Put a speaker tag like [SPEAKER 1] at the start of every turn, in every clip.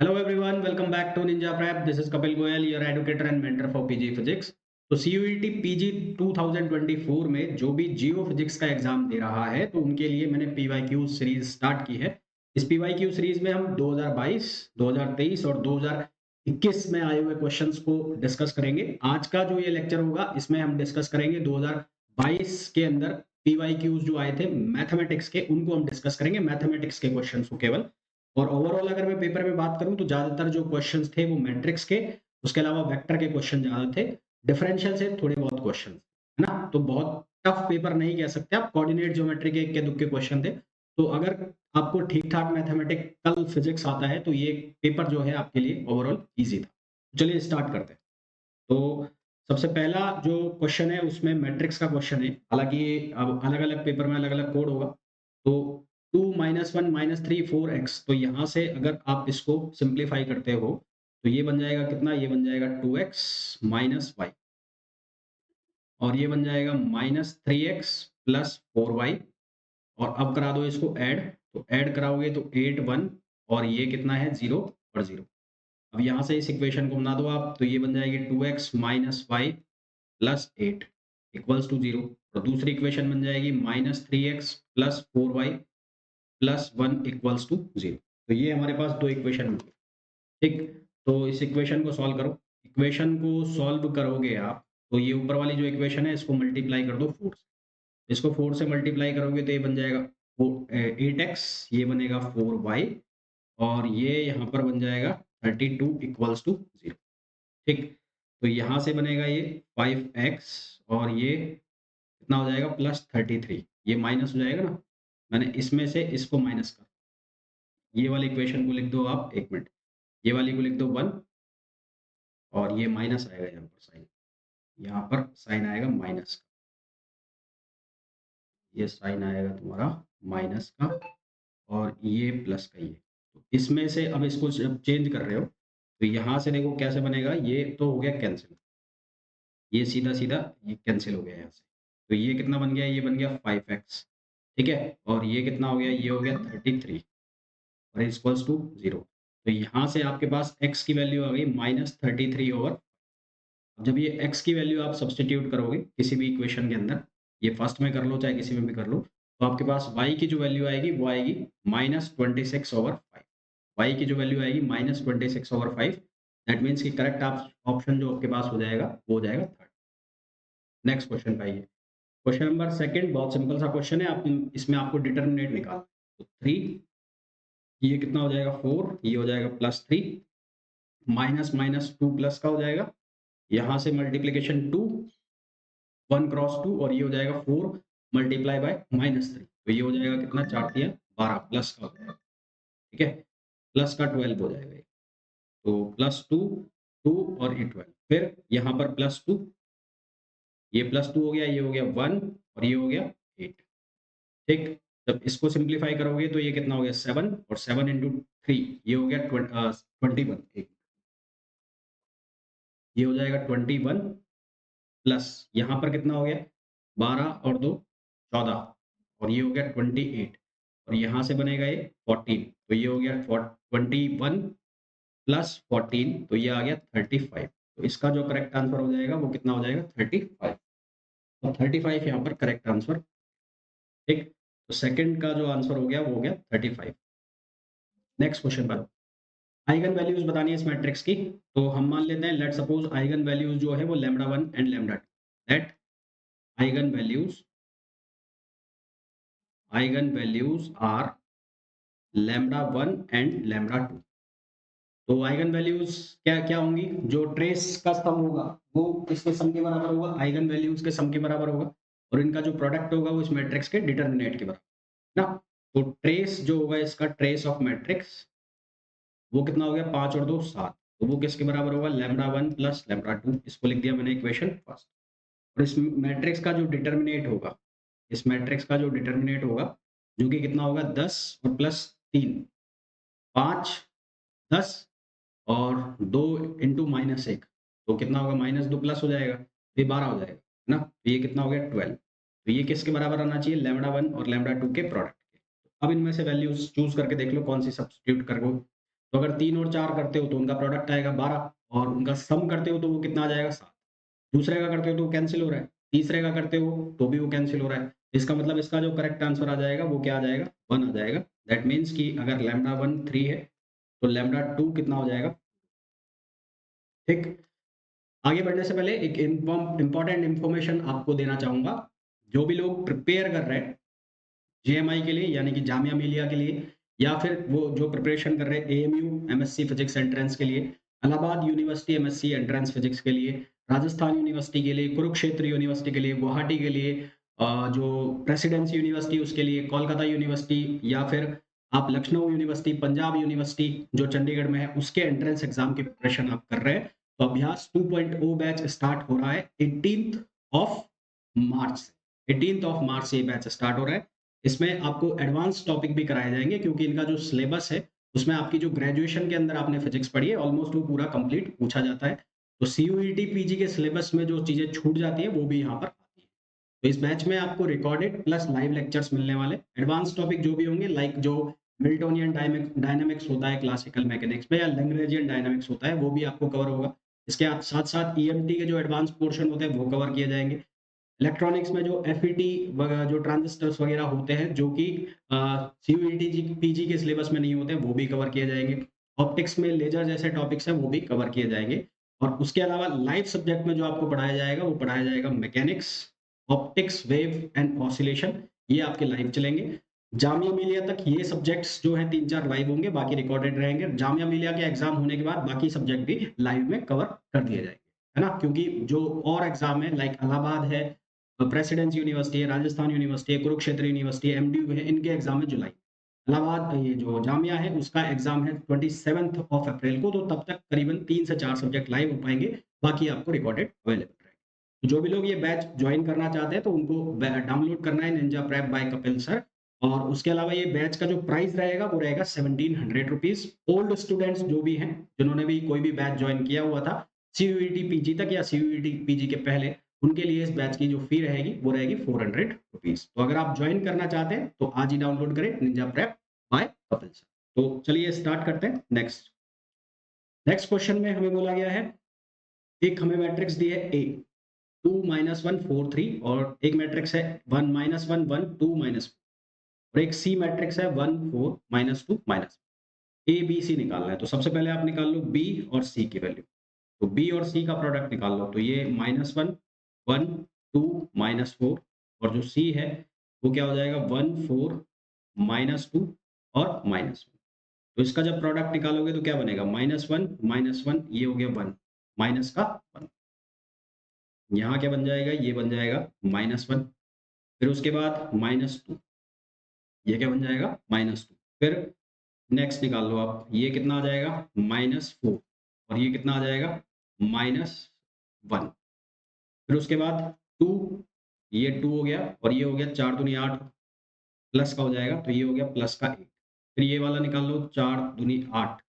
[SPEAKER 1] Hello everyone, welcome back to Ninja Prep. This is Kapil Goyal, your educator and mentor for PG Physics. तो CUET PG 2024 में जो भी जियो physics का exam दे रहा है तो उनके लिए मैंने PYQ सीरीज स्टार्ट की है। इस PYQ सीरीज में हम 2022, 2023 और 2021 में आए हुए क्वेश्चंस को डिस्कस करेंगे। आज का जो ये लेक्चर होगा इसमें हम डिस्कस करेंगे 2022 के अंदर PYQs जो आए थे मैथमेटिक्स के, उनको हम डिस्कस करेंगे, मैथमेटिक्स के क्वेश्चंस को केवल। और ओवरऑल अगर मैं पेपर में बात करूं तो ज्यादातर जो क्वेश्चंस थे वो मैट्रिक्स के, उसके अलावा वेक्टर के क्वेश्चन ज्यादा थे, डिफरेंशियल से थोड़े बहुत क्वेश्चन है ना। तो बहुत टफ पेपर नहीं कह सकते आप, कोऑर्डिनेट ज्योमेट्री के इक्के दुक्के क्वेश्चन थे। तो अगर आपको ठीक ठाक मैथमेटिकल फिजिक्स आता है तो ये पेपर जो है आपके लिए ओवरऑल इजी था। चलिए स्टार्ट करते हैं। तो सबसे पहला जो क्वेश्चन है उसमें मैट्रिक्स का क्वेश्चन है, हालांकि अब अलग अलग पेपर में अलग अलग कोड होगा। तो 2 -1 -3 4x, तो यहाँ से अगर आप इसको सिंप्लीफाई करते हो तो ये बन जाएगा कितना, ये बन जाएगा 2x -y, और ये बन जाएगा -3x + 4y। और अब करा दो इसको ऐड, तो ऐड कराओगे तो 8 1, और ये कितना है 0 और 0। अब यहाँ से इस इक्वेशन को बना दो आप, तो ये बन जाएगी 2x -y + 8 = 0। और दूसरी इक्वेशन बन जाएगी -3x + 4y + 1 = 0। तो ये हमारे पास दो इक्वेशन मिल गई। ठीक, तो इस इक्वेशन को सॉल्व करो। इक्वेशन को सॉल्व करोगे आप तो ये ऊपर वाली जो इक्वेशन है इसको मल्टीप्लाई कर दो 4 से। इसको 4 से मल्टीप्लाई करोगे तो ये बन जाएगा 8x, ये बनेगा 4y, और ये यहाँ पर बन जाएगा 32 = 0। ठीक, तो यहाँ से बनेगा ये 5x, और ये कितना हो जाएगा +33, ये माइनस हो जाएगा ना, मैंने इसमें से इसको माइनस कर, ये वाली इक्वेशन को लिख दो आप, 1 मिनट, ये वाली को लिख दो 1, और ये माइनस आएगा यहाँ पर साइन, यहाँ पर साइन आएगा माइनस का, ये साइन आएगा तुम्हारा माइनस का, और ये प्लस का, ये तो इसमें से अब इसको जब चेंज कर रहे हो तो यहाँ से देखो कैसे बनेगा, ये तो हो गया कैंसिल, ये सीधा सीधा ये कैंसिल हो गया यहाँ से। तो ये कितना बन गया, ये बन गया 5x। ठीक है, और ये कितना हो गया, ये हो गया 33, और इक्वल्स टू 0। तो यहाँ से आपके पास x की वैल्यू आ गई -33/। अब जब ये x की वैल्यू आप सब्स्टिट्यूट करोगे किसी भी इक्वेशन के अंदर, ये फर्स्ट में कर लो चाहे किसी में भी कर लो, तो आपके पास y की जो वैल्यू आएगी वो आएगी -26/5। y की जो वैल्यू आएगी -26/5, दैट मीन्स कि करेक्ट आप ऑप्शन जो आपके पास हो जाएगा वो हो जाएगा थर्ड। नेक्स्ट क्वेश्चन पे आइए। क्वेश्चन नंबर सेकंड बहुत सिंपल सा क्वेश्चन है, आप इसमें आपको डिटरमिनेट निकालना है। तो 3, ये कितना हो जाएगा 4, ये हो जाएगा +3, माइनस माइनस 2 प्लस का हो जाएगा, यहाँ से मल्टीप्लिकेशन 2, 1 क्रॉस 2, और ये हो जाएगा 4 मल्टीप्लाई बाय -3, तो ये हो जाएगा कितना, 4 तिया 12 प्लस का हो जाएगा। ठीक है, प्लस का 12 हो जाएगा ये। तो +2, 2 और ये 12, फिर यहाँ पर +2, ये +2 हो गया, ये हो गया 1, और ये हो गया 8। ठीक, जब इसको सिंप्लीफाई करोगे तो ये कितना हो गया 7, और 7 × 3 ये हो गया 21। ये हो जाएगा 21, प्लस यहाँ पर कितना हो गया 12 और 2 14, और ये हो गया 28, और यहाँ से बनेगा ये 14, तो ये हो गया 21 + 14, तो ये आ गया 35। तो इसका जो करेक्ट आंसर हो जाएगा वो कितना हो जाएगा 35। तो 35 यहाँ पर करेक्ट आंसर। ठीक, तो सेकंड का जो आंसर हो गया वो हो गया 35। नेक्स्ट क्वेश्चन पर आइगन वैल्यूज बतानी है इस मैट्रिक्स की। तो हम मान लेते हैं, लेट सपोज आइगन वैल्यूज जो है वो λ1 and λ2, that eigenvalues are λ1 and λ2। तो आइगन वैल्यूज क्या क्या होंगी, जो ट्रेस का सम होगा वो किसके सम के बराबर होगा, आइगन वैल्यूज के सम के बराबर होगा, और इनका जो प्रोडक्ट होगा वो इस मैट्रिक्स के डिटरमिनेट के बराबर ना। तो ट्रेस जो होगा इसका, ट्रेस ऑफ मैट्रिक्स, वो कितना हो गया 5 और 2 7, तो वो किसके बराबर होगा λ1 + λ2। इसको लिख दिया मैंने इक्वेशन फर्स्ट। और इस मैट्रिक्स का जो डिटरमिनेट होगा, इस मैट्रिक्स का जो डिटरमिनेट होगा, जो कि कितना होगा 10 और +3, 5 10, और 2 × -1, तो कितना होगा -2 प्लस हो जाएगा, तो ये 12 हो जाएगा ना। तो ये कितना हो गया 12। तो ये किसके बराबर आना चाहिए, λ1 और λ2 के प्रोडक्ट के। अब इनमें से वैल्यूज चूज करके देख लो कौन सी सब्स्टिट्यूट करोगे। तो अगर 3 और 4 करते हो तो उनका प्रोडक्ट आएगा 12 और उनका सम करते हो तो वो कितना आ जाएगा 7। दूसरे का करते हो तो वो कैंसिल हो रहा है, तीसरे का करते हो तो भी वो कैंसिल हो रहा है। इसका मतलब इसका जो करेक्ट आंसर आ जाएगा वो क्या आ जाएगा 1 आ जाएगा। दैट मीन्स कि अगर लैम्ब्डा 1 3 है तो लैम्ब्डा 2 कितना हो जाएगा, ठीक। आगे बढ़ने से पहले एक इंपॉर्टेंट इंफॉर्मेशन आपको देना चाहूंगा। जो भी लोग प्रिपेयर कर रहे हैं जेएमआई के लिए यानी कि जामिया मिलिया के लिए, या फिर वो जो प्रिपरेशन कर रहे हैं एएमयू एमएससी फिजिक्स एंट्रेंस के लिए, Allahabad university MSc entrance physics के लिए, राजस्थान यूनिवर्सिटी के लिए, कुरुक्षेत्र यूनिवर्सिटी के लिए, गुवाहाटी के लिए, जो प्रेसिडेंसी यूनिवर्सिटी उसके लिए, कोलकाता यूनिवर्सिटी, या फिर आप लखनऊ यूनिवर्सिटी, पंजाब यूनिवर्सिटी जो चंडीगढ़ में है उसके एंट्रेंस एग्जाम की प्रिपरेशन आप कर रहे हैं, तो अभ्यास 2.0 बैच स्टार्ट हो रहा है 18th ऑफ मार्च से। 18th ऑफ मार्च से ये बैच स्टार्ट हो रहा है। इसमें आपको एडवांस टॉपिक भी कराए जाएंगे क्योंकि इनका जो सिलेबस है उसमें आपकी जो ग्रेजुएशन के अंदर आपने फिजिक्स पढ़ी है ऑलमोस्ट वो पूरा कंप्लीट पूछा जाता है। तो सीयूईटी पीजी के सिलेबस में जो चीजें छूट जाती है वो भी यहाँ पर आती है। तो इस बैच में आपको रिकॉर्डेड प्लस लाइव लेक्चर्स मिलने वाले, एडवांस टॉपिक जो भी होंगे लाइक जो मिल्टोनियन डायनेमिक्स होता है क्लासिकल मैकेनिक्स में, या लैग्रेंजियन डायनेमिक्स होता है, वो भी आपको कवर होगा। इसके साथ साथ ईएमटी के जो एडवांस पोर्शन होते हैं वो कवर किए जाएंगे। इलेक्ट्रॉनिक्स में जो एफईटी जो ट्रांजिस्टर्स वगैरह होते हैं जो कि सीयूईटी पीजी के सिलेबस में नहीं होते वो भी कवर किए जाएंगे। ऑप्टिक्स में लेजर जैसे टॉपिक्स हैं वो भी कवर किए जाएंगे। और उसके अलावा लाइव सब्जेक्ट में जो आपको पढ़ाया जाएगा वो पढ़ाया जाएगा mechanics, optics, wave and oscillation, ये आपके लाइव चलेंगे। जामिया मिलिया तक ये सब्जेक्ट्स जो है 3-4 लाइव होंगे, बाकी रिकॉर्डेड रहेंगे। जामिया मिलिया के एग्जाम होने के बाद बाकी सब्जेक्ट भी लाइव में कवर कर दिए जाएंगे, है ना। क्योंकि जो और एग्जाम है लाइक इलाहाबाद है, प्रेसिडेंसी यूनिवर्सिटी है, राजस्थान यूनिवर्सिटी है, कुरुक्षेत्र यूनिवर्सिटी है, एमडीयू है, इनके एग्जाम है जुलाई। इलाहाबाद ये जो जामिया है उसका एग्जाम है 27 ऑफ अप्रैल को, तो तब तक करीबन 3 से 4 सब्जेक्ट लाइव हो पाएंगे, बाकी आपको रिकॉर्डेड अवेलेबल रहेगा। तो जो भी लोग ये बैच ज्वाइन करना चाहते हैं तो उनको डाउनलोड करना है Ninja Prep by Kapil sir. और उसके अलावा ये बैच का जो प्राइस रहेगा वो रहेगा 1700 रुपीज। ओल्ड स्टूडेंट्स जो भी हैं जिन्होंने भी कोई भी बैच ज्वाइन किया हुआ था सीयूईटी पीजी तक या सीयूईटी पीजी के पहले, उनके लिए इस बैच की जो फी रहेगी वो रहेगी 400 रुपीज। तो अगर आप ज्वाइन करना चाहते हैं तो आज ही डाउनलोड करें Ninja Prep by Kapil sir. तो चलिए स्टार्ट करते हैं। नेक्स्ट क्वेश्चन में हमें बोला गया है, एक हमें मैट्रिक्स दी है ए 2 -1 4 3, और एक मैट्रिक्स है 1 -1 1 2 -4, और एक सी मैट्रिक्स है 1 4 -2 -, ए बी सी निकालना है। तो सबसे पहले आप निकाल लो बी और सी की वैल्यू। तो बी और सी का प्रोडक्ट निकाल लो, तो ये -1 1 2 -4, और जो सी है वो क्या हो जाएगा 1 4 -2 और -1। तो इसका जब प्रोडक्ट निकालोगे तो क्या बनेगा -1 ये हो गया 1 माइनस का 1, यहाँ क्या बन जाएगा ये बन जाएगा -1, फिर उसके बाद -2, ये क्या बन जाएगा -2, फिर नेक्स्ट निकाल लो आप, ये कितना आ जाएगा -4, और ये कितना आ जाएगा -1, फिर उसके बाद 2, ये 2 हो गया, और ये हो गया 4 दूनी 8, प्लस का हो जाएगा तो ये हो गया प्लस का 8, फिर ये वाला निकाल लो 4 दूनी 8,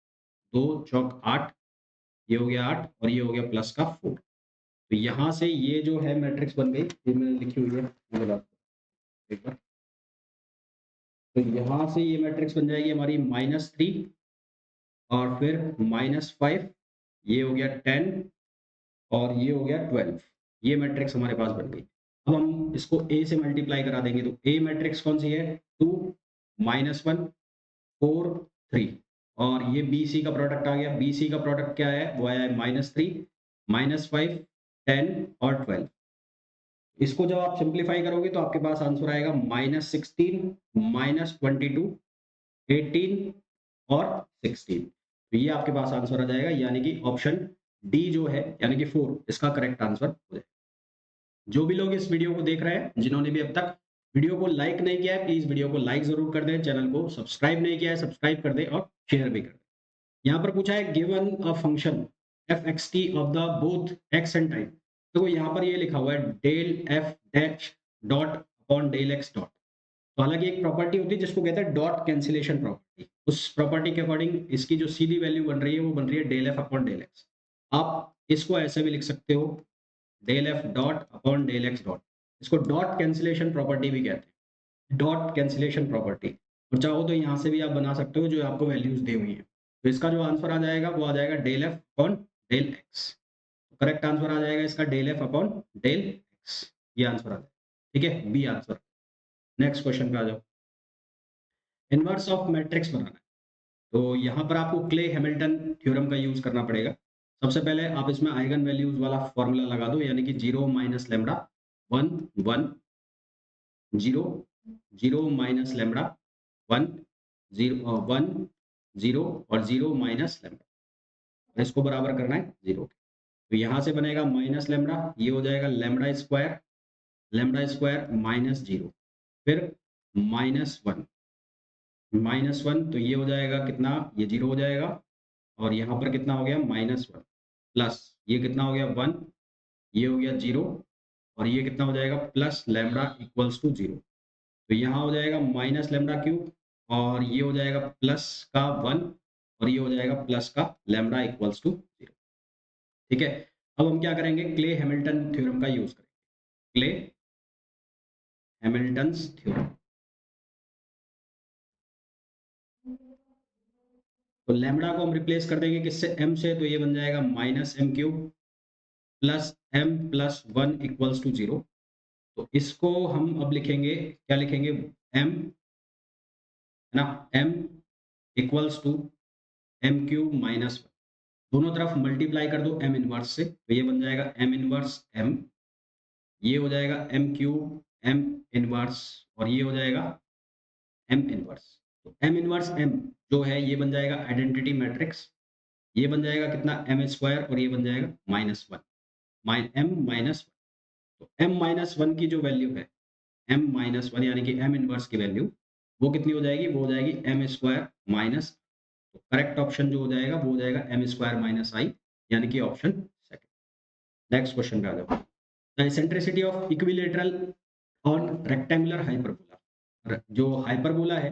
[SPEAKER 1] 2 चौक 8, ये हो गया 8, और ये हो गया प्लस का 4। तो यहाँ से ये जो है मैट्रिक्स बन गई, ये मैंने लिखी हुई है, ये वाला एक बार। तो यहाँ से ये मैट्रिक्स बन जाएगी हमारी -3, और फिर -5, ये हो गया 10, और ये हो गया 12। ये मैट्रिक्स हमारे पास बन गई। अब हम इसको ए से मल्टीप्लाई करा देंगे, तो ए मैट्रिक्स कौन सी है 2 -1 4 3, और ये बी सी का प्रोडक्ट आ गया। बी सी का प्रोडक्ट क्या है वो आया है -3 -5 10 और 12। इसको जब आप सिंप्लीफाई करोगे तो आपके पास आंसर आएगा -16 -22 18 और 16। तो ये आपके पास आंसर आ जाएगा, यानी कि ऑप्शन डी जो है यानी कि 4 इसका करेक्ट आंसर हो जाएगा। जो भी लोग इस वीडियो को देख रहे हैं जिन्होंने भी अब तक वीडियो को लाइक नहीं किया है प्लीज वीडियो को लाइक जरूर कर दें, चैनल को सब्सक्राइब नहीं किया है सब्सक्राइब कर दें और शेयर भी कर दें। यहाँ पर पूछा है given a function f x t of the both x and time. तो यहाँ पर ये लिखा हुआ है del f dash dot upon del x dot. तो हालांकि एक प्रॉपर्टी होती है जिसको कहते हैं डॉट कैंसिलेशन प्रॉपर्टी, उस प्रॉपर्टी के अकॉर्डिंग इसकी जो सीधी वैल्यू बन रही है वो बन रही है del F upon del x. आप इसको ऐसे भी लिख सकते हो del f dot upon del x dot. इसको डॉट कैंसिलेशन प्रॉपर्टी भी कहते हैं, डॉट कैंसिलेशन प्रॉपर्टी। और चाहो तो यहाँ से भी आप बना सकते हो जो आपको वैल्यूज दी हुई है। तो इसका जो आंसर आ जाएगा वो आ जाएगा del F upon del x. Correct answer आ जाएगा इसका del F upon del x, ये आंसर आ जाएगा। ठीक है, बी आंसर। नेक्स्ट क्वेश्चन पे आ जाओ। इनवर्स ऑफ मैट्रिक्स बनाना है, तो यहाँ पर आपको क्ले हैमिल्टन थ्योरम का यूज करना पड़ेगा। सबसे पहले आप इसमें आइगन वैल्यूज वाला फॉर्मूला लगा दो, यानी कि 0 माइनस लेमडा 1 1 0 0 माइनस लेमडा 1 0 1 0 और 0 माइनस लेमडा, इसको बराबर करना है 0। तो यहाँ से बनेगा माइनस लेमडा, ये हो जाएगा लेमडा स्क्वायर माइनस 0, फिर माइनस वन, तो ये हो जाएगा कितना, ये 0 हो जाएगा, और यहाँ पर कितना हो गया -1, प्लस ये कितना हो गया 1, ये हो गया 0, और ये कितना हो जाएगा प्लस लेमडा इक्वल्स टू 0। तो यहाँ हो जाएगा माइनस लेमडा क्यूब, और ये हो जाएगा प्लस का 1, और ये हो जाएगा प्लस का लेमडा इक्वल्स टू 0। ठीक है, अब हम क्या करेंगे, क्ले हैमिल्टन थ्योरम का यूज करेंगे। Clay Hamilton's theorem. तो लैम्बडा को हम रिप्लेस कर देंगे किससे, m से, तो ये बन जाएगा -m³ plus m plus 1 equals to 0। तो इसको हम अब लिखेंगे, क्या लिखेंगे, m है ना, m equals to m³ minus 1, दोनों तरफ मल्टीप्लाई कर दो m इनवर्स से, तो ये बन जाएगा m इनवर्स m, ये हो जाएगा m³ m इनवर्स, और ये हो जाएगा m इनवर्स। तो m इनवर्स m जो है ये बन जाएगा आइडेंटिटी मैट्रिक्स, ये बन जाएगा कितना m² और ये बन जाएगा -1 m-1। तो m-1 की जो वैल्यू है, m-1 यानी कि m इनवर्स की वैल्यू वो कितनी हो जाएगी, वो हो जाएगी m² माइनस। तो करेक्ट ऑप्शन जो हो जाएगा वो हो जाएगा m² माइनस i, यानी कि ऑप्शन सेकंड। नेक्स्ट क्वेश्चन पे आ जाओ। The eccentricity of equilateral on rectangular hyperbola, जो हाइपरबोला है,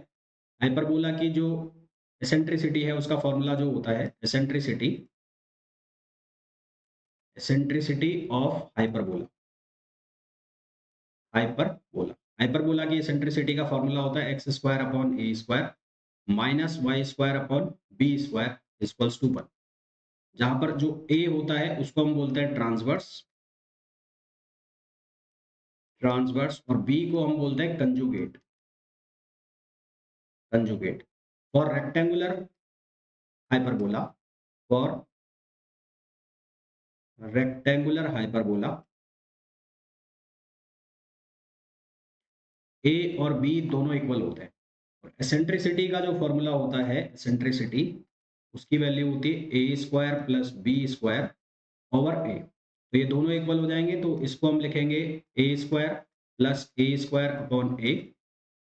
[SPEAKER 1] हाइपरबोला की जो एसेंट्रिसिटी है उसका फॉर्मूला जो होता है एसेंट्रिसिटी ऑफ हाइपरबोला की एसेंट्रिसिटी का फॉर्मूला होता है x² upon a² minus y² upon b² equals to 1, जहां पर जो a होता है उसको हम बोलते हैं ट्रांसवर्स, और b को हम बोलते हैं conjugate. For for rectangular hyperbola a और b दोनों इक्वल होते हैं, और एसेंट्रिसिटी का जो फॉर्मूला होता है, एसेंट्रिसिटी उसकी वैल्यू होती है a² plus b² over a। तो ये दोनों इक्वल हो जाएंगे, तो इसको हम लिखेंगे a² plus a² upon a।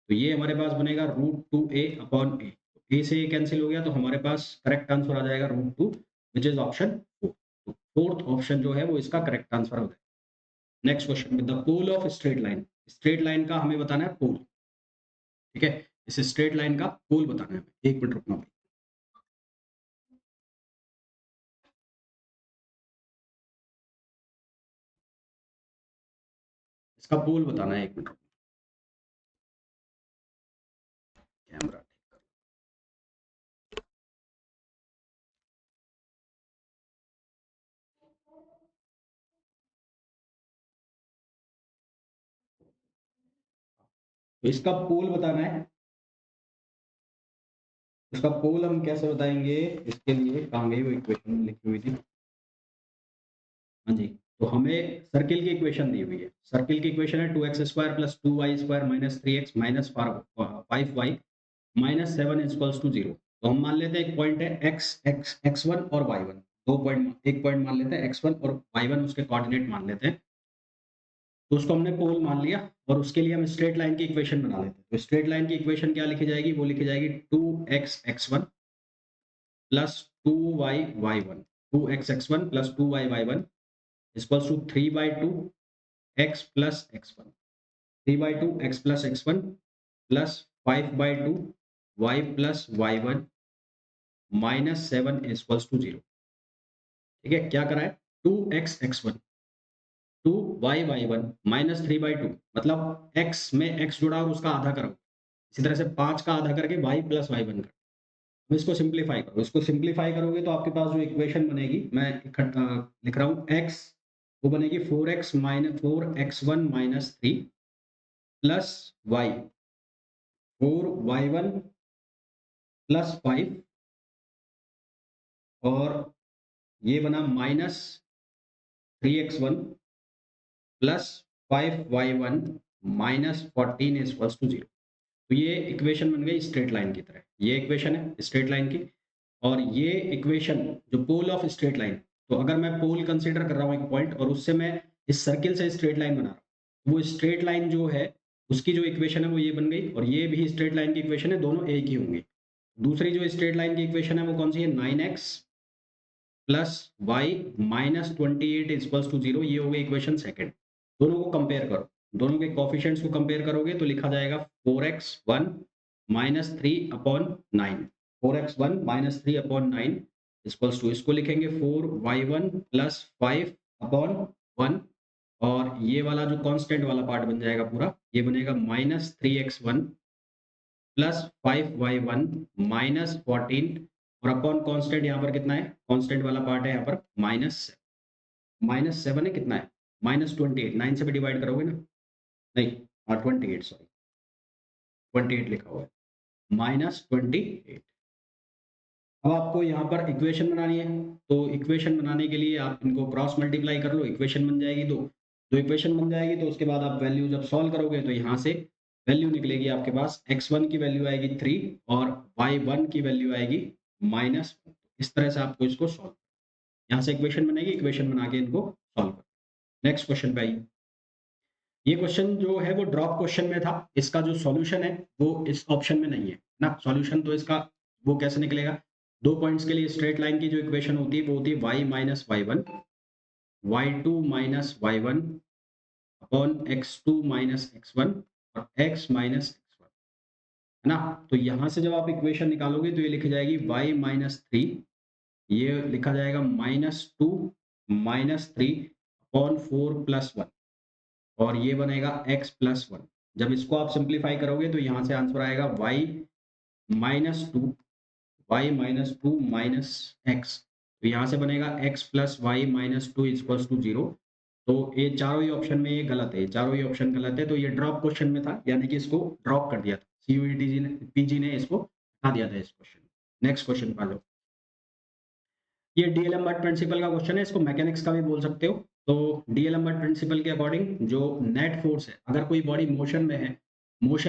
[SPEAKER 1] तो ये हमारे पास बनेगा √2a अपॉन a। a से ये कैंसिल हो गया, तो हमारे पास करेक्ट आंसर आ जाएगा √2, विच इज ऑप्शन 4। तो फोर्थ ऑप्शन जो है वो इसका करेक्ट आंसर हो जाएगा। Next question, with the pole of straight line का हमें बताना है पोल। ठीक है, इस स्ट्रेट लाइन का पोल बताना है। एक मिनट रुकना भाई, इसका पोल बताना है, एक मिनट कैमरा। तो इसका पोल बताना है, इसका पोल हम कैसे बताएंगे, इसके लिए कहाँ गई वो इक्वेशन लिखी हुई थी, हाँ जी। तो हमें सर्किल की इक्वेशन दी हुई है, सर्किल की इक्वेशन है 2x² plus 2y² minus 3x minus 5y minus 7 equals to 0। तो हम मान लेते हैं एक पॉइंट है x1 और y1, दो पॉइंट, एक पॉइंट मान लेते हैं x1 और y1 उसके कोऑर्डिनेट मान लेते हैं। तो उसको हमने पोल मान लिया, और उसके लिए हम स्ट्रेट लाइन की इक्वेशन बना लेते हैं। तो स्ट्रेट लाइन की इक्वेशन क्या लिखी जाएगी, वो लिखी जाएगी 2x plus 2y 2x plus 2y equals to 3/2 x plus x1, 3/2 x plus x1 plus 5/2 y plus y1 minus 7 equals to 0। ठीक है, क्या करा है, 2x 2y माइनस 3/2, मतलब x में x जुड़ा और उसका आधा करो, इसी तरह से 5 का आधा करके y प्लस y1 कर। अब इसको सिंप्लीफाई करो, इसको सिंप्लीफाई करोगे तो आपके पास जो इक्वेशन बनेगी, मैं इकट्ठा लिख रहा हूँ x, वो बनेगी 4x1 minus 3 plus y, 4y1 plus 5, और ये बना minus 3x1 plus 5y1 minus 14 equals to 0। तो ये इक्वेशन बन गई स्ट्रेट लाइन की तरह, ये इक्वेशन है स्ट्रेट लाइन की, और ये इक्वेशन जो पोल ऑफ स्ट्रेट लाइन, तो अगर मैं पोल कंसीडर कर रहा हूँ एक पॉइंट और उससे मैं इस सर्किल से स्ट्रेट लाइन बना रहा हूँ, वो स्ट्रेट लाइन जो है उसकी जो इक्वेशन है वो ये बन गई, और ये भी स्ट्रेट लाइन की इक्वेशन है, दोनों एक ही होंगी। दूसरी जो स्ट्रेट लाइन की इक्वेशन है वो कौन सी है, 9x plus y minus 28 equals to 0, ये हो गई इक्वेशन सेकंड। दोनों को कंपेयर करो, दोनों के कोफिशिएंट्स को कंपेयर करोगे तो लिखा जाएगा 4x1 minus 3 upon 9, 4x1 minus 3 upon 9 equals to, इसको लिखेंगे 4y1 प्लस 5 अपॉन 1, और ये वाला जो कांस्टेंट वाला पार्ट बन जाएगा पूरा, ये बनेगा minus 3x1 plus 5y1 minus 14, और अपॉन कांस्टेंट यहाँ पर कितना है, कांस्टेंट वाला पार्ट है यहाँ पर माइनस 7 है, कितना है -28, 9 से भी डिवाइड करोगे ना, नहीं, हाँ 28, सॉरी 28 लिखा हुआ है, -28। अब आपको यहाँ पर इक्वेशन बनानी है, तो इक्वेशन बनाने के लिए आप इनको क्रॉस मल्टीप्लाई कर लो, इक्वेशन बन जाएगी दो इक्वेशन बन जाएगी, तो उसके बाद आप वैल्यू जब सॉल्व करोगे तो यहाँ से वैल्यू निकलेगी आपके पास, x1 की वैल्यू आएगी 3 और y1 की वैल्यू आएगी -1। इस तरह से आपको इसको सॉल्व, यहाँ से इक्वेशन बनेगी, इक्वेशन बना के इनको सॉल्व करो। नेक्स्ट क्वेश्चन पे आइए। ये क्वेश्चन जो है वो ड्रॉप क्वेश्चन में था, इसका जो सॉल्यूशन है वो इस ऑप्शन में नहीं है ना, सॉल्यूशन तो इसका वो कैसे निकलेगा, 2 पॉइंट्स के लिए स्ट्रेट लाइन की जो इक्वेशन होती है वो होती है y minus y1, y2 minus y1 upon x2 minus x1 और x माइनस x1, है ना। तो यहाँ से जब आप इक्वेशन निकालोगे तो ये लिखी जाएगी y माइनस 3, ये लिखा जाएगा -2 माइनस 3 अपॉन 4 प्लस 1, और ये बनेगा x प्लस 1। जब इसको आप सिंप्लीफाई करोगे तो यहाँ से आंसर आएगा y minus 2, y minus 2 minus x, तो यहाँ से बनेगा x plus y minus 2 equals to 0। तो ये चारों ही ऑप्शन में ये गलत है, ये चारों ही ऑप्शन गलत है, तो ये ड्रॉप क्वेश्चन में था, यानी कि इसको ड्रॉप कर दिया था, सीयूईटी जी ने, पीजी ने इसको हटा दिया था इस क्वेश्चन। नेक्स्ट क्वेश्चन पा लो, ये डीएलएम्बर्ट प्रिंसिपल का क्वेश्चन है, इसको मैकेनिक्स का भी बोल सकते हो। तो डीएलएम्बर्ट प्रिंसिपल के अकॉर्डिंग जो नेट फोर्स है, अगर कोई बॉडी मोशन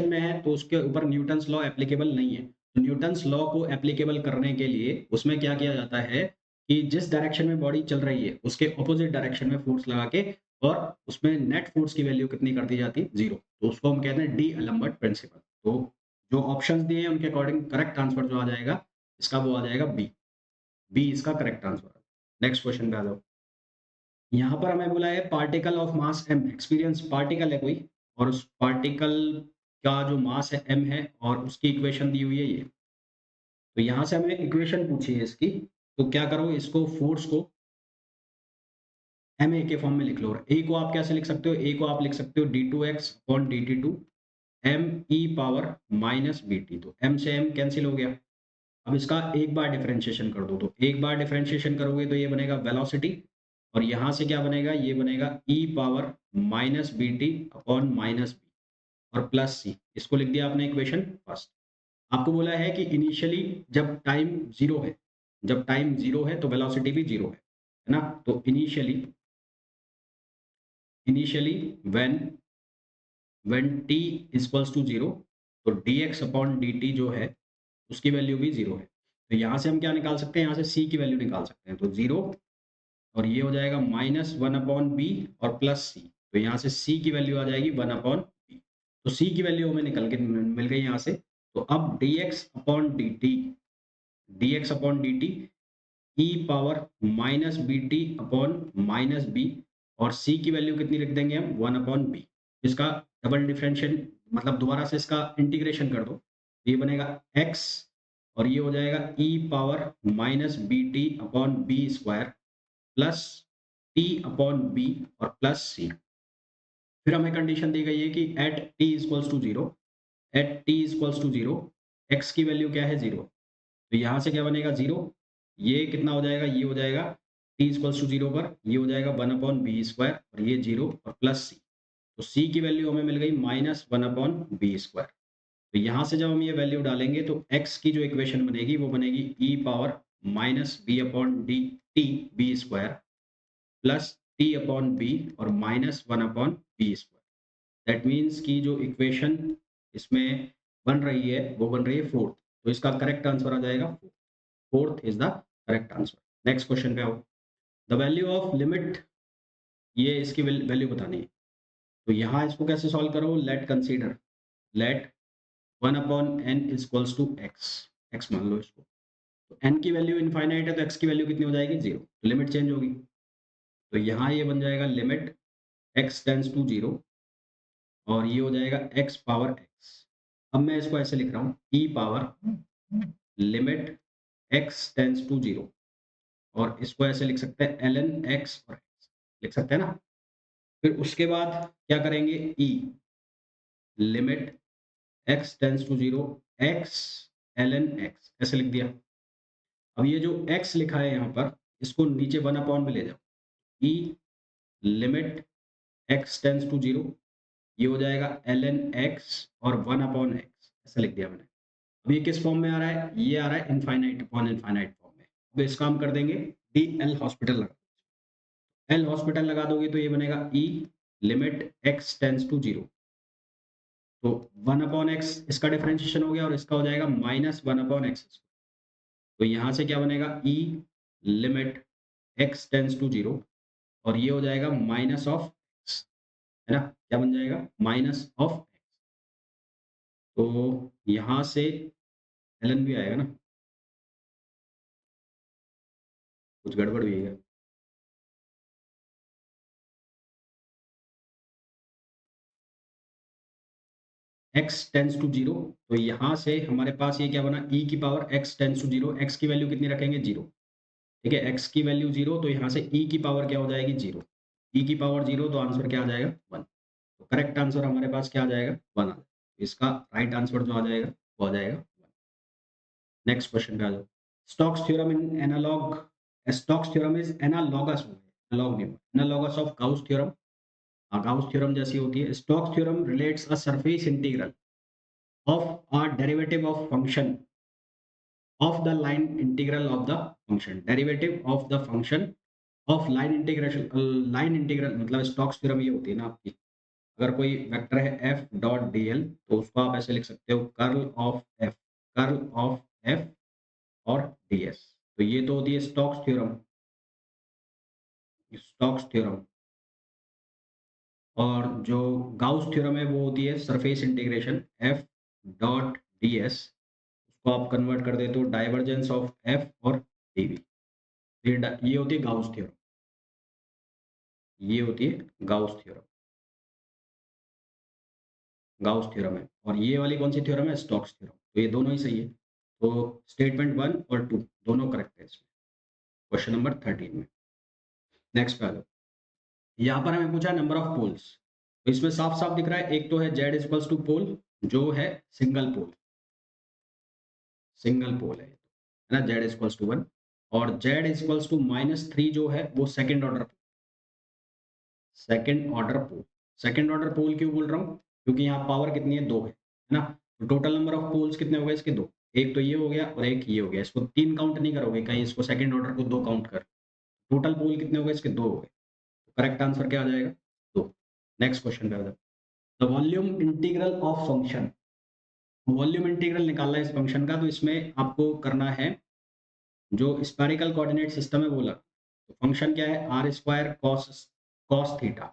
[SPEAKER 1] में है तो उसके ऊपर न्यूटन्स लॉ एप्लीकेबल नहीं है। तो न्यूटन्स लॉ को एप्लीकेबल करने के लिए उसमें क्या किया जाता है कि जिस डायरेक्शन में बॉडी चल रही है उसके ऑपोजिट डायरेक्शन में फोर्स लगा के, और उसमें नेट फोर्स की वैल्यू कितनी कर दी जाती है, 0। तो उसको हम कहते हैं डीएलएम्बर्ट प्रिंसिपल। तो जो ऑप्शंस दिए हैं उनके अकॉर्डिंग करेक्ट आंसर जो आ जाएगा इसका, वो आ जाएगा बी, बी इसका करेक्ट आंसर है। नेक्स्ट क्वेश्चन पे आ जाओ। यहाँ पर हमें बोला है particle of mass m, experience particle है कोई, और उस पार्टिकल का जो मास है m है, और उसकी इक्वेशन दी हुई है ये। तो यहाँ से हमें इक्वेशन पूछी है इसकी, तो क्या करो, इसको फोर्स को ma के फॉर्म में लिख लो, और a को आप कैसे लिख सकते हो, a को आप लिख सकते हो d2x upon dt2 m e power minus bt, तो m से m कैंसिल हो गया। अब इसका एक बार डिफरेंशिएशन कर दो, तो एक बार डिफरेंशिएशन करोगे तो ये बनेगा वेलोसिटी, और यहाँ से क्या बनेगा, ये बनेगा e power minus b t upon minus b और प्लस सी, इसको लिख दिया आपने इक्वेशन फर्स्ट। आपको बोला है कि इनिशियली जब टाइम जीरो है, जब टाइम जीरो है तो वेलोसिटी भी जीरो है ना। तो initially when when t equals to zero, तो dx अपॉन dt जो है उसकी वैल्यू भी जीरो है। तो यहाँ से हम क्या निकाल सकते हैं, यहाँ से c की वैल्यू निकाल सकते हैं, तो जीरो, और ये हो जाएगा -1 अपॉन बी और प्लस सी, तो यहाँ से c की वैल्यू आ जाएगी 1 अपॉन बी। तो c की वैल्यू हमें निकल के मिल गई यहाँ से। तो अब dx upon dt e power minus b t upon minus b, और c की वैल्यू कितनी लिख देंगे हम, 1 अपॉन बी। इसका डबल डिफरेंशियल, मतलब दोबारा से इसका इंटीग्रेशन कर दो, ये बनेगा x, और ये हो जाएगा e power minus b t upon b square plus t upon b और प्लस सी। फिर हमें कंडीशन दी गई है कि at t equals to zero, x की वैल्यू क्या है, जीरो, तो यहाँ से क्या बनेगा 0, ये कितना हो जाएगा, ये हो जाएगा t इक्वल्स टू 0 पर ये हो जाएगा 1/b² और ये 0 और प्लस c। तो c की वैल्यू हमें मिल गई -1/b²। तो यहाँ से जब हम ये वैल्यू डालेंगे तो x की जो इक्वेशन बनेगी वो बनेगी e power -b/d t b² plus t/b और -1/b²। दैट मीन्स कि जो इक्वेशन इसमें बन रही है वो बन रही है फोर्थ। तो इसका करेक्ट आंसर आ जाएगा fourth is the correct answer. Next question पे आओ। द वैल्यू ऑफ लिमिट, ये इसकी वैल्यू बतानी है। तो यहाँ इसको कैसे सॉल्व करो, let consider let 1/n is equals to x, x मान लो इसको। तो n की वैल्यू इनफाइनाइट है तो x की वैल्यू कितनी हो जाएगी 0, तो लिमिट चेंज होगी। तो यहाँ ये बन जाएगा लिमिट x टेंड्स टू 0 और ये हो जाएगा x पावर x। अब मैं इसको ऐसे लिख रहा हूँ e power limit x tends to 0 और इसको ऐसे लिख सकते हैं ln x और x लिख सकते हैं ना। फिर उसके बाद क्या करेंगे, e limit x tends to 0 x ln x ऐसे लिख दिया। अब ये जो x लिखा है यहाँ पर इसको नीचे 1/, में ले जाओ, e limit x tends to 0 ये हो जाएगा ln x और 1/x ऐसा लिख दिया मैंने। अब ये किस फॉर्म में आ रहा है, ये आ रहा है इनफाइनाइट अपॉन इनफाइनाइट फॉर्म में। अब इसका हम कर देंगे डी एल हॉस्पिटल लगा, एल हॉस्पिटल लगा दोगे तो ये बनेगा e limit x tends to 0। तो 1/x इसका डिफरेंशिएशन हो गया और इसका हो जाएगा -1/x। तो यहाँ से क्या बनेगा e limit x tends to 0 और ये हो जाएगा माइनस ऑफ x, है ना, क्या बन जाएगा माइनस ऑफ x। तो यहाँ से ln भी आएगा ना, कुछ गड़बड़ हुई है। x टेंड्स टू 0 तो यहाँ से हमारे पास ये क्या बना e की power x tends to 0, x की वैल्यू कितनी रखेंगे 0, ठीक है, x की वैल्यू 0 तो यहाँ से e की पावर क्या हो जाएगी 0, e की पावर 0 तो आंसर क्या आ जाएगा 1। तो करेक्ट आंसर हमारे पास क्या आ जाएगा 1 आ जाएगा। इसका राइट आंसर जो आ जाएगा वो आ जाएगा 1। नेक्स्ट क्वेश्चन पे आ जाओ। Stokes theorem in analog, Stokes theorem is analogous, analog नहीं, analogous of Gauss theorem. Gauss theorem जैसी होती है। Stokes theorem relates a surface integral of a derivative of function of the line integral of the function, derivative of the function of line integration, line integral मतलब Stokes theorem ये होती है ना आपकी, अगर कोई वेक्टर है f डॉट dl तो उसको आप ऐसे लिख सकते हो कर्ल ऑफ f और ds। तो ये तो होती है स्टोक्स थ्योरम, स्टोक्स थ्योरम। और जो गाउस थ्योरम है वो होती है surface integration f dot ds, उसको आप कन्वर्ट कर देते हो डाइवर्जेंस ऑफ f और dv। ये होती है गाउस थ्योरम, ये होती है गाउस थ्योरम, गाउस थ्योरम है। और ये वाली कौन सी थ्योरम है, स्टोक्स थ्योरम। तो ये दोनों ही सही है। तो स्टेटमेंट 1 और 2 दोनों करेक्ट है इसमें, क्वेश्चन नंबर 13 में। नेक्स्ट पे आ जाओ। यहाँ पर हमें पूछा नंबर ऑफ पोल्स, तो इसमें साफ साफ दिख रहा है, एक तो है z इक्वल्स टू पोल जो है सिंगल पोल, सिंगल पोल है ना, z इक्वल्स टू 1 और z इक्वल्स टू -3 जो है वो सेकंड ऑर्डर, सेकंड ऑर्डर पोल। सेकंड ऑर्डर पोल क्यों बोल रहा हूँ, क्योंकि यहाँ पावर कितनी है 2 है ना। तो टोटल नंबर ऑफ पोल्स कितने हो गए इसके 2, एक तो ये हो गया और एक ये हो गया, इसको 3 काउंट नहीं करोगे कहीं, इसको सेकंड ऑर्डर को 2 काउंट कर। टोटल पोल कितने हो गए इसके 2 हो गए। तो करेक्ट आंसर क्या आ जाएगा 2। नेक्स्ट क्वेश्चन पे आ जाओ। The volume integral of function, volume integral निकालना है इस फंक्शन का, तो इसमें आपको करना है जो स्पेरिकल कोऑर्डिनेट सिस्टम है वो लगा। तो फंक्शन क्या है r² cos थीटा।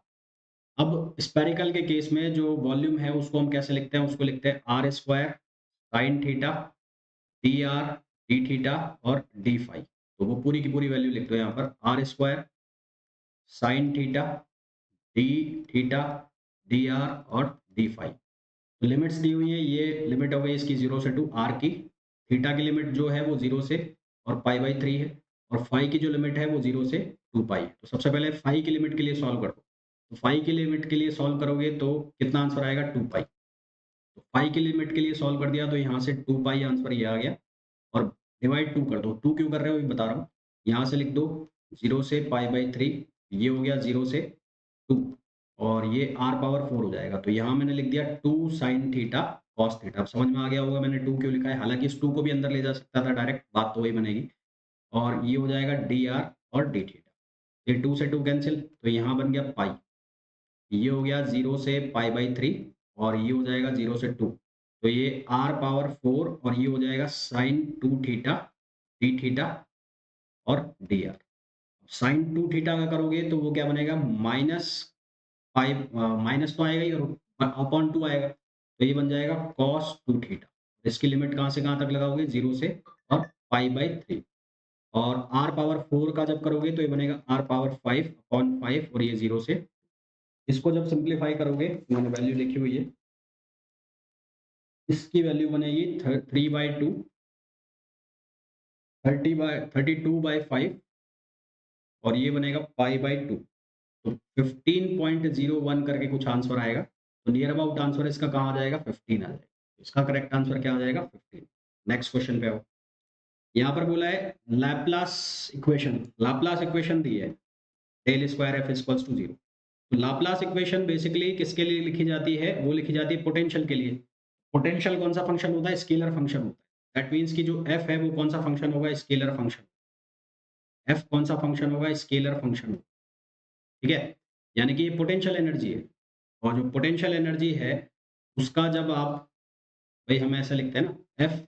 [SPEAKER 1] अब स्पेरिकल के केस में जो वॉल्यूम है उसको हम कैसे लिखते हैं, उसको लिखते हैं r² sin theta dr d theta और d फाई। तो वो पूरी की पूरी वैल्यू लिख दो यहाँ पर, r² sin theta d theta dr और d फाई। तो लिमिट्स दी हुई है, ये लिमिट हो गई इसकी 0 से 2 r की, थीटा की लिमिट जो है वो 0 से और π/3 है और फाई की जो लिमिट है वो 0 से 2 पाई। तो सबसे पहले फाई की लिमिट के लिए सॉल्व कर दो। तो फाई की लिमिट के लिए सॉल्व करोगे तो कितना आंसर आएगा 2 पाई। तो फाई की लिमिट के लिए सॉल्व कर दिया तो यहाँ से 2 पाई आंसर ये आ गया और डिवाइड 2 कर दो। 2 क्यों कर रहे हो ये बता रहा हूँ। यहाँ से लिख दो 0 से π/3, ये हो गया 0 से 2 और ये r पावर 4 हो जाएगा। तो यहाँ मैंने लिख दिया 2 sin थीटा cos थीटा। अब समझ में आ गया होगा मैंने 2 क्यों लिखा है। हालाँकि इस 2 को भी अंदर ले जा सकता था डायरेक्ट, बात तो वही बनेगी। और ये हो जाएगा dr और d थीटा। ये 2 से 2 कैंसल, तो यहाँ बन गया पाई। ये हो गया 0 से π/3 और ये हो जाएगा 0 से 2। तो ये r पावर 4 और ये हो जाएगा sin 2 थीटा d थीटा और dr। sin 2 थीटा का करोगे तो वो क्या बनेगा, माइनस पाई, माइनस तो आएगा ही और अपॉन 2 आएगा। तो ये बन जाएगा cos 2 थीटा। इसकी लिमिट कहाँ से कहाँ तक लगाओगे, 0 से और π/3। और r पावर 4 का जब करोगे तो ये बनेगा r पावर 5 अपॉन 5 और ये 0 से। इसको जब सिंप्लीफाई करोगे, मैंने वैल्यू लिखी हुई है, इसकी वैल्यू बनेगी 3/2, 32/5 और ये बनेगा π/2। तो 15.01 करके कुछ आंसर आएगा। तो नियर अबाउट आंसर इसका कहाँ आ जाएगा, 15 आ जाएगा। इसका करेक्ट आंसर क्या आ जाएगा, 15। नेक्स्ट क्वेश्चन पे आओ। यहाँ पर बोला है लैपलास इक्वेशन, लाप्लास इक्वेशन दी है del square f equals to 0। तो लाप्लास इक्वेशन बेसिकली किसके लिए लिखी जाती है, वो लिखी जाती है पोटेंशियल के लिए। पोटेंशियल कौन सा फंक्शन होता है, स्केलर फंक्शन होता है। दैट मीन्स कि जो एफ है वो कौन सा फंक्शन होगा, स्केलर फंक्शन। एफ कौन सा फंक्शन होगा, स्केलर फंक्शन। ठीक है, यानी कि ये पोटेंशियल एनर्जी है और जो पोटेंशियल एनर्जी है उसका जब आप, भाई हम ऐसा लिखते हैं ना, f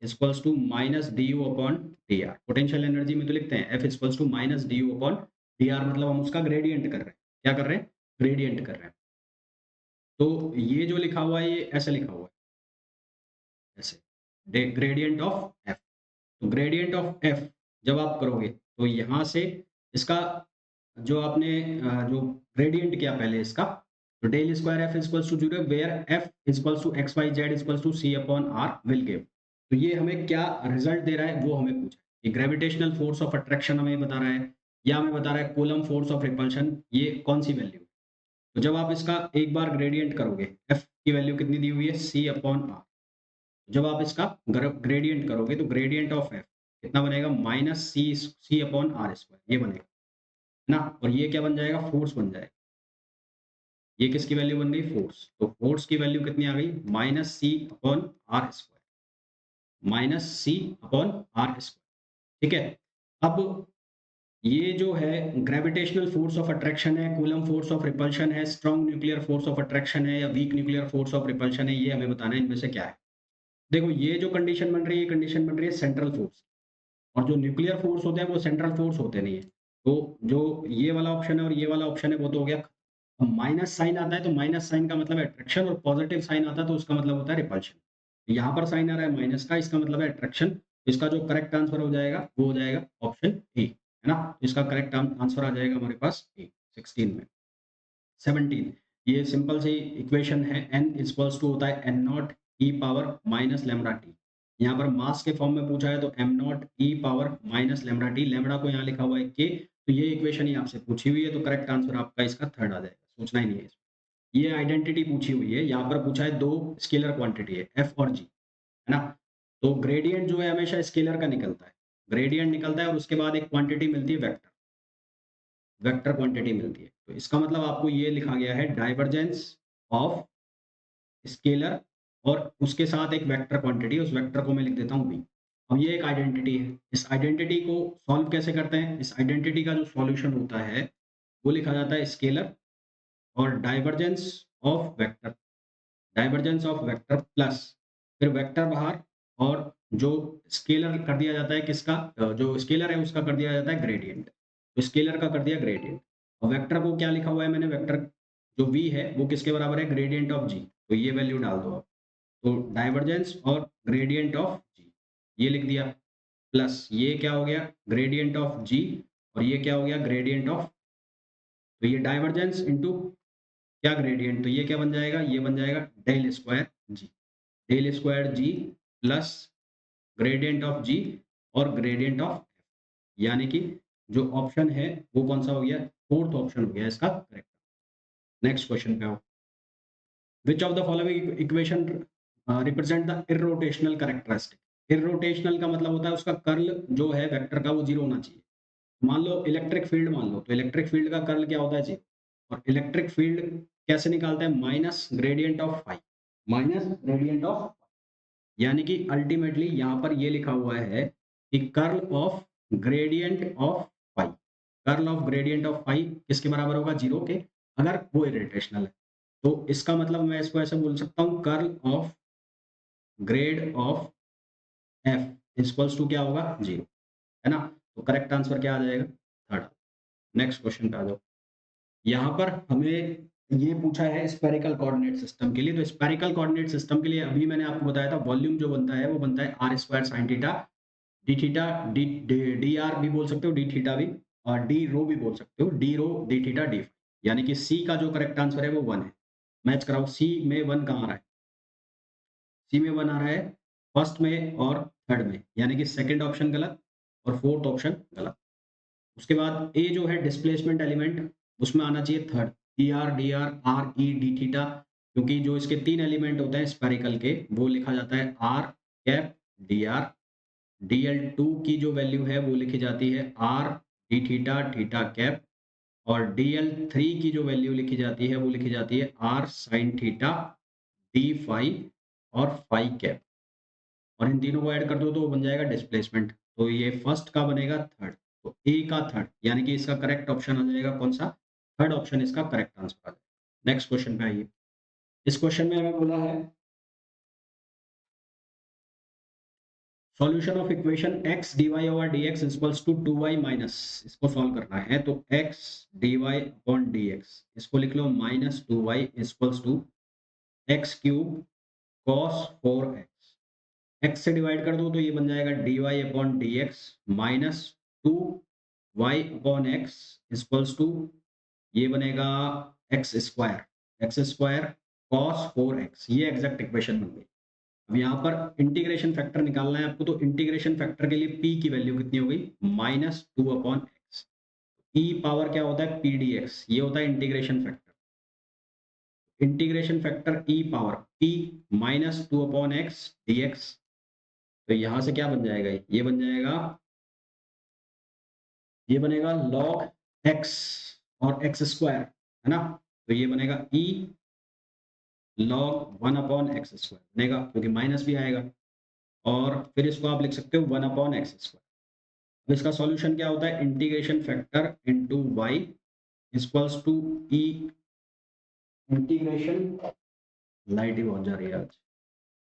[SPEAKER 1] equals to minus d u upon d r. Potential energy में तो लिखते हैं f equals to minus d u upon d r, मतलब हम उसका ग्रेडियंट कर रहे हैं। क्या कर रहे हैं, ग्रेडियंट कर रहे हैं। तो ये जो लिखा हुआ है ये ऐसे लिखा हुआ है, ऐसे ग्रेडियंट ऑफ एफ। तो ग्रेडियंट ऑफ एफ जब आप करोगे तो यहाँ से इसका जो आपने जो ग्रेडियंट किया पहले इसका, तो del square f equals to 0 where f equals to x y z equals to c upon r will give. तो ये हमें क्या रिजल्ट दे रहा है वो हमें पूछा है। ये ग्रेविटेशनल फोर्स ऑफ अट्रैक्शन हमें बता रहा है या हमें बता रहा है कूलम फोर्स ऑफ रिपल्शन, ये कौन सी वैल्यू। तो जब आप इसका एक बार ग्रेडियंट करोगे, एफ की वैल्यू कितनी दी हुई है, सी अपॉन आर। जब आप इसका ग्रेडियंट करोगे तो ग्रेडियंट ऑफ एफ कितना बनेगा, minus c upon r square, ये बनेगा ना। और ये क्या बन जाएगा, फोर्स बन जाएगा। ये किसकी वैल्यू बन गई, फोर्स। तो फोर्स की वैल्यू कितनी आ गई, minus c upon r square, minus c upon r square. ठीक है, अब ये जो है ग्रेविटेशनल फोर्स ऑफ अट्रैक्शन है, कूलम फोर्स ऑफ रिपल्शन है, strong nuclear force of attraction है या weak nuclear force of repulsion है, ये हमें बताना है इनमें से क्या है। देखो ये जो कंडीशन बन रही है, ये कंडीशन बन रही है सेंट्रल फोर्स, और जो न्यूक्लियर फोर्स होते हैं वो सेंट्रल फोर्स होते नहीं है। तो जो ये वाला ऑप्शन है और ये वाला ऑप्शन है वो तो हो गया। माइनस साइन आता है तो माइनस साइन का मतलब है अट्रैक्शन, और पॉजिटिव साइन आता है तो उसका मतलब होता है रिपल्शन। यहाँ पर साइन आ रहा है माइनस का, इसका मतलब है अट्रैक्शन। इसका जो करेक्ट आंसर हो जाएगा वो हो जाएगा ऑप्शन ए, है ना। इसका करेक्ट आंसर आ जाएगा हमारे पास ए। 16 में 17, ये सिंपल सी इक्वेशन है, n इक्वल्स टू होता है n not E power minus lambda T. यहाँ पर मास के फॉर्म में पूछा है तो m not E power minus lambda T, lambda को यहाँ लिखा हुआ है k। तो ये इक्वेशन ही आपसे पूछी हुई है, तो करेक्ट आंसर आपका इसका थर्ड आ जाएगा, सोचना ही नहीं है इसमें। ये आइडेंटिटी पूछी हुई है, यहाँ पर पूछा है दो स्केलर क्वांटिटी है f और g, है ना। तो ग्रेडियंट जो है हमेशा स्केलर का निकलता है, ग्रेडियंट निकलता है और उसके बाद एक क्वांटिटी मिलती है वेक्टर, वेक्टर क्वांटिटी मिलती है। तो इसका मतलब आपको ये लिखा गया है डाइवर्जेंस ऑफ स्केलर और उसके साथ एक वेक्टर क्वांटिटी, उस वेक्टर को मैं लिख देता हूँ v। अब ये एक आइडेंटिटी है, इस आइडेंटिटी को सॉल्व कैसे करते हैं, इस आइडेंटिटी का जो सॉल्यूशन होता है वो लिखा जाता है स्केलर और divergence of vector, divergence of vector plus फिर वेक्टर बाहर, और जो स्केलर कर दिया जाता है किसका, जो स्केलर है उसका कर दिया जाता है ग्रेडियंट। तो स्केलर का कर दिया ग्रेडियंट, और वेक्टर को क्या लिखा हुआ है मैंने, वेक्टर जो v है वो किसके बराबर है, ग्रेडियंट ऑफ g। तो ये वैल्यू डाल दो आप। तो डाइवर्जेंस और ग्रेडियंट ऑफ g ये लिख दिया, प्लस ये क्या हो गया, ग्रेडियंट ऑफ g, और ये क्या हो गया, ग्रेडियंट ऑफ। तो ये डाइवर्जेंस इनटू क्या, ग्रेडियंट, तो ये क्या बन जाएगा, ये बन जाएगा del square g, del square g plus gradient of g और ग्रेडियंट ऑफ, यानी कि जो ऑप्शन है वो कौन सा हो गया, फोर्थ ऑप्शन हो गया इसका करेक्ट। नेक्स्ट क्वेश्चन पे आओ। Which of the following equation represent the irrotational characteristic. Irrotational का मतलब होता है उसका कर्ल जो है वेक्टर का वो 0 होना चाहिए। मान लो इलेक्ट्रिक फील्ड मान लो, तो इलेक्ट्रिक फील्ड का कर्ल क्या होता है? 0। और इलेक्ट्रिक फील्ड कैसे निकालते हैं? Minus gradient of phi, minus gradient of, यानी कि अल्टीमेटली यहाँ पर ये लिखा हुआ है कि curl of gradient of phi, curl of gradient of phi किसके बराबर होगा? 0 के, अगर वो इरेटेशनल है। तो इसका मतलब मैं इसको ऐसे बोल सकता हूँ, curl of grad of f equals to क्या होगा? 0, है ना? तो करेक्ट आंसर क्या आ जाएगा? थर्ड। नेक्स्ट क्वेश्चन पे आ जाओ। यहाँ पर हमें ये पूछा है स्फेरिकल कोऑर्डिनेट सिस्टम के लिए। तो स्फेरिकल कोऑर्डिनेट सिस्टम के लिए अभी मैंने आपको बताया था वॉल्यूम जो बनता है वो बनता है r square sine theta, d theta, d r भी बोल सकते हो, डी थीटा भी, और डी रो भी बोल सकते हो, D rho D theta D, यानी कि सी का जो करेक्ट आंसर है वो 1 है। मैच कराओ, सी में 1 कहाँ आ रहा है? सी में 1 आ रहा है फर्स्ट में और थर्ड में, यानी कि सेकंड ऑप्शन गलत और फोर्थ ऑप्शन गलत। उसके बाद ए जो है डिस्प्लेसमेंट एलिमेंट, उसमें आना चाहिए third, D R R E D theta, क्योंकि जो इसके 3 एलिमेंट होते हैं स्फेरिकल के वो लिखा जाता है are cap D R. DL2 की जो वैल्यू है वो लिखी जाती है R D theta theta cap, और DL3 की जो वैल्यू लिखी जाती है वो लिखी जाती है r sine theta d phi और फाई कैप, और इन तीनों को ऐड कर दो तो बन जाएगा डिस्प्लेसमेंट। तो ये फर्स्ट का बनेगा थर्ड, तो ए का थर्ड, यानी कि इसका करेक्ट ऑप्शन आ जाएगा कौन सा? थर्ड ऑप्शन इसका करेक्ट आंसर आ जाएगा। नेक्स्ट क्वेश्चन पे आइए। इस क्वेश्चन में हमें बोला है solution of equation x dy over dx equals to 2y minus, इसको सॉल्व करना है तो x dy अपॉन dx, इसको लिख लो minus 2y equals to x cube cos 4x, x से डिवाइड कर दो तो ये बन जाएगा dy upon dx minus 2y upon x equals to, ये बनेगा एक्स स्क्वायर कॉस 4x, ये एग्जैक्ट इक्वेशन बन गई। अब यहाँ पर इंटीग्रेशन फैक्टर निकालना है आपको, तो इंटीग्रेशन फैक्टर के लिए p की वैल्यू कितनी हो गई? Minus 2 upon x. E power क्या होता है? पी डी एक्स, ये होता है integration factor. Integration factor e power p minus 2 upon x d x, तो यहाँ से क्या बन जाएगा? ये बन जाएगा, ये बनेगा log x और एक्स स्क्वायर, है ना? तो ये बनेगा e log 1 upon x square बनेगा, क्योंकि माइनस भी आएगा, और फिर इसको आप लिख सकते हो 1 अपॉन एक्स स्क्वायर। अब इसका सॉल्यूशन क्या होता है? Integration factor into y equals to e integration, light ही बहुत जा रही है आज,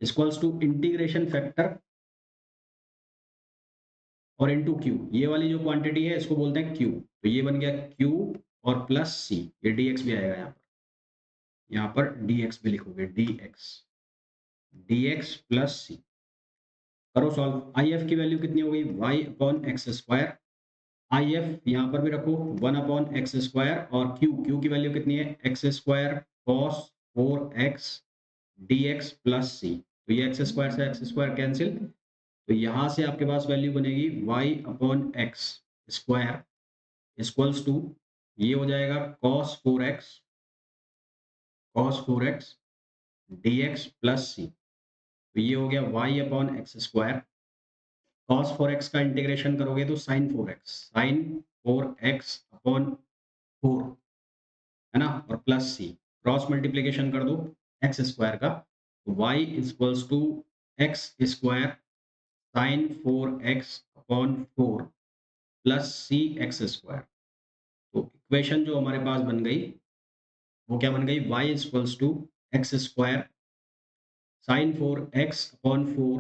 [SPEAKER 1] इक्वल्स टू इंटीग्रेशन फैक्टर और इनटू क्यू, ये वाली जो क्वांटिटी है इसको बोलते हैं क्यू, तो ये बन गया क्यू और प्लस सी, ये dx भी आएगा यहाँ पर, यहाँ पर dx भी लिखोगे, dx प्लस सी। करो सॉल्व, आई एफ की वैल्यू कितनी हो गई? y upon x square, I F यहाँ पर भी रखो 1 अपॉन एक्स स्क्वायर, और क्यू की वैल्यू कितनी है? X square cos 4x dx plus C, तो ये एक्स स्क्वायर से एक्स स्क्वायर कैंसिल, तो यहाँ से आपके पास वैल्यू बनेगी y upon x square equals to, ये हो जाएगा cos 4x dx plus C, तो ये हो गया y upon x square, cos 4x का इंटीग्रेशन करोगे तो sin 4x अपॉन 4, है ना, और प्लस सी, क्रॉस मल्टीप्लीकेशन कर दो एक्स स्क्वायर का, y equals to x square sine 4x upon 4 plus c x square. तो इक्वेशन जो हमारे पास बन गई वो क्या बन गई? y equals to x square sine 4x upon 4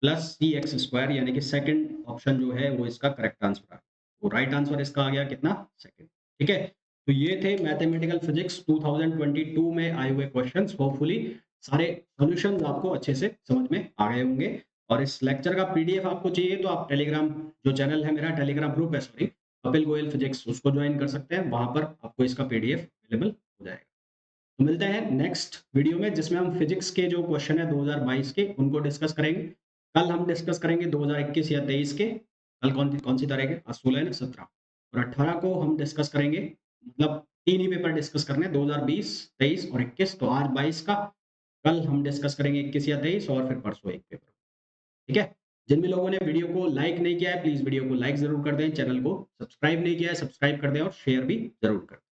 [SPEAKER 1] plus c x square, यानी कि सेकंड ऑप्शन जो है वो इसका करेक्ट आंसर है। तो राइट आंसर इसका आ गया कितना? सेकंड। ठीक है, तो ये थे मैथमेटिकल फिजिक्स 2022 में आए हुए क्वेश्चंस। होपफुली सारे सॉल्यूशंस आपको अच्छे से समझ में आ गए होंगे, और इस लेक्चर का पीडीएफ आपको चाहिए तो आप टेलीग्राम, जो चैनल है मेरा, टेलीग्राम ग्रुप है सॉरी, कपिल गोयल फिजिक्स, उसको ज्वाइन कर सकते हैं, वहां पर आपको इसका पीडीएफ अवेलेबल हो जाएगा। तो मिलते हैं नेक्स्ट वीडियो में, जिसमें हम फिजिक्स के जो क्वेश्चन है 2022 के उनको डिस्कस करेंगे। कल हम डिस्कस करेंगे 2021 या 23 के, कल कौन सी तारीख है? आज 16 है ना, 17 और 18 को हम डिस्कस करेंगे, मतलब 3 ही पेपर डिस्कस करने हैं, 2020, 23 और 21। तो आज 22 का, कल हम डिस्कस करेंगे 21 या 23, और फिर परसों एक पेपर। ठीक है? जिन भी लोगों ने वीडियो को लाइक नहीं किया है, प्लीज़ वीडियो को लाइक ज़रूर कर दें, चैनल को सब्सक्राइब नहीं किया है, सब्सक्राइब कर दें और शेयर भी ज़रूर कर दें।